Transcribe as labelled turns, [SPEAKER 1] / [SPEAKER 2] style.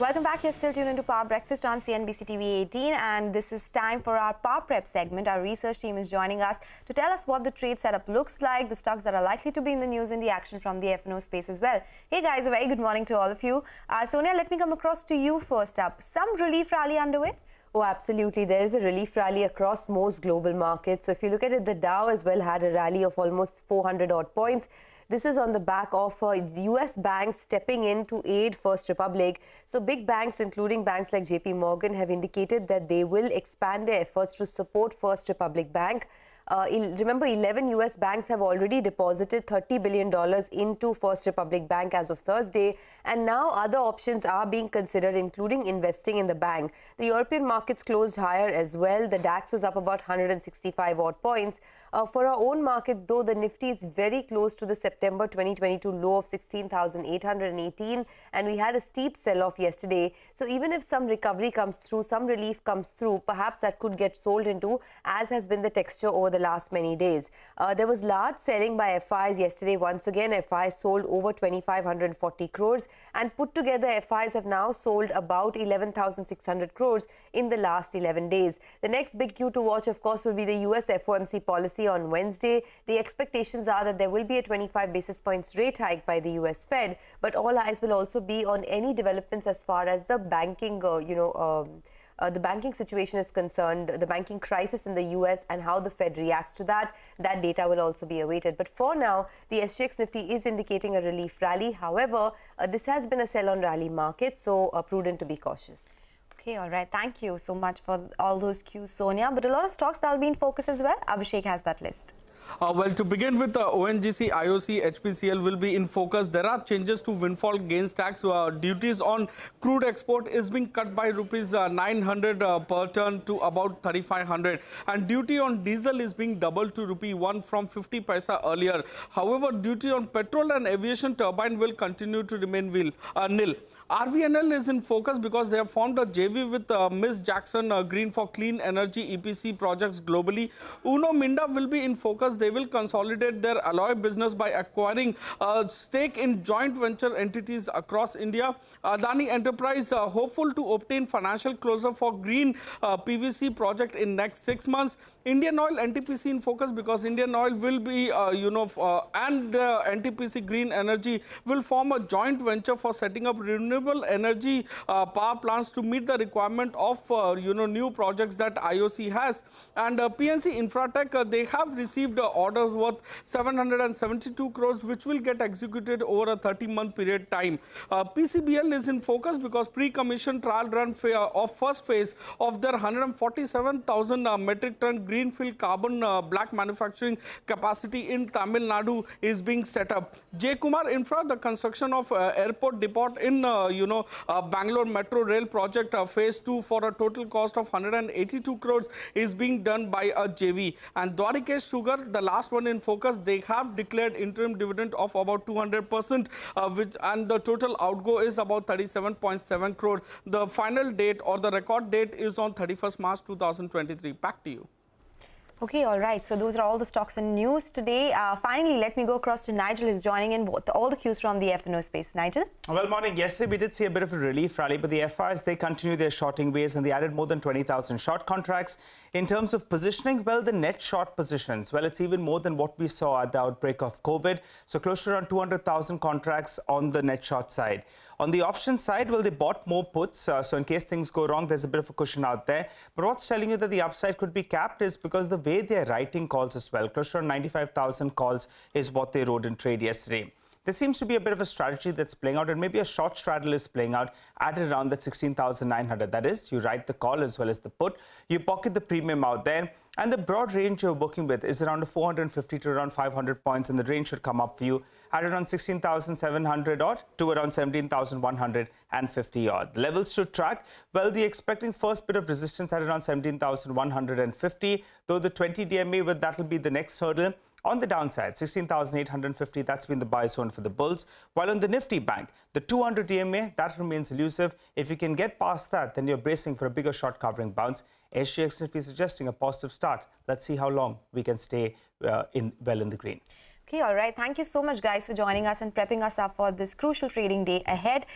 [SPEAKER 1] Welcome back. You're still tuned into Power Breakfast on CNBC TV 18, and this is time for our Power Prep segment. Our research team is joining us to tell us what the trade setup looks like, the stocks that are likely to be in the news, and the action from the F&O space as well. Hey guys, a very good morning to all of you. Sonia, let me come across to you first up. Some relief rally underway?
[SPEAKER 2] Oh, absolutely. There is a relief rally across most global markets. So if you look at it, the Dow as well had a rally of almost 400 odd points. This is on the back of US banks stepping in to aid First Republic. So big banks, including banks like JP Morgan, have indicated that they will expand their efforts to support First Republic Bank. Remember, 11 US banks have already deposited $30 billion into First Republic Bank as of Thursday, and now other options are being considered, including investing in the bank. The European markets closed higher as well. The DAX was up about 165 odd points. For our own markets, though, the Nifty is very close to the September 2022 low of 16,818, and we had a steep sell-off yesterday. So even if some recovery comes through, some relief comes through, perhaps that could get sold into, as has been the texture over the last many days. There was large selling by FIs yesterday. Once again, FIs sold over 2,540 crores, and put together FIs have now sold about 11,600 crores in the last 11 days. The next big cue to watch, of course, will be the US FOMC policy on Wednesday. The expectations are that there will be a 25 basis points rate hike by the US Fed, but all eyes will also be on any developments as far as the banking, the banking situation is concerned, the banking crisis in the US and how the Fed reacts to that. That data will also be awaited. But for now, the SGX Nifty is indicating a relief rally. However, this has been a sell-on rally market, so prudent to be cautious.
[SPEAKER 1] Okay, all right. Thank you so much for all those cues, Sonia. But a lot of stocks that will be in focus as well. Abhishek has that list.
[SPEAKER 3] Well, to begin with, ONGC, IOC, HPCL will be in focus. There are changes to windfall gains tax. Duties on crude export is being cut by rupees 900 per ton to about 3,500. And duty on diesel is being doubled to rupee 1 from 50 paisa earlier. However, duty on petrol and aviation turbine will continue to remain nil. RVNL is in focus because they have formed a JV with Ms. Jackson Green for clean energy EPC projects globally. Uno Minda will be in focus. They will consolidate their alloy business by acquiring a stake in joint venture entities across India. Adani Enterprise hopeful to obtain financial closure for green PVC project in next 6 months. Indian Oil NTPC in focus because Indian Oil will be, and NTPC Green Energy will form a joint venture for setting up renewable energy power plants to meet the requirement of, new projects that IOC has. And PNC Infratech, they have received orders worth 772 crores, which will get executed over a 30-month period time. PCBL is in focus because pre-commission trial run of first phase of their 147,000 metric ton greenfield carbon black manufacturing capacity in Tamil Nadu is being set up. J. Kumar Infra, the construction of airport depot in Bangalore Metro Rail project phase 2 for a total cost of 182 crores is being done by a JV. And Dwarikesh Sugar, the last one in focus, they have declared interim dividend of about 200%, and the total outgo is about 37.7 crore. The final date or the record date is on 31st March 2023. Back to you.
[SPEAKER 1] Okay, all right. So those are all the stocks and news today. Finally, let me go across to Nigel, who's joining in all the cues from the F&O space. Nigel?
[SPEAKER 4] Well, morning. Yesterday, we did see a bit of a relief rally, but the FIs, they continue their shorting ways and they added more than 20,000 short contracts. In terms of positioning, well, the net short positions, well, it's even more than what we saw at the outbreak of COVID. So close to around 200,000 contracts on the net short side. On the option side, well, they bought more puts. So in case things go wrong, there's a bit of a cushion out there. But what's telling you that the upside could be capped is because the way they're writing calls as well. Close to around 95,000 calls is what they wrote in trade yesterday. There seems to be a bit of a strategy that's playing out, and maybe a short straddle is playing out at around that 16,900. That is, you write the call as well as the put. You pocket the premium out there. And the broad range you're working with is around 450 to around 500 points, and the range should come up for you at around 16,700 odd to around 17,150 odd. The levels to track, well, the expecting first bit of resistance at around 17,150, though the 20 DMA, well, that will be the next hurdle. On the downside, 16,850, that's been the buy zone for the bulls. While on the Nifty Bank, the 200 EMA, that remains elusive. If you can get past that, then you're bracing for a bigger short covering bounce. SGX Nifty suggesting a positive start. Let's see how long we can stay well in the green.
[SPEAKER 1] Okay, all right. Thank you so much, guys, for joining us and prepping us up for this crucial trading day ahead.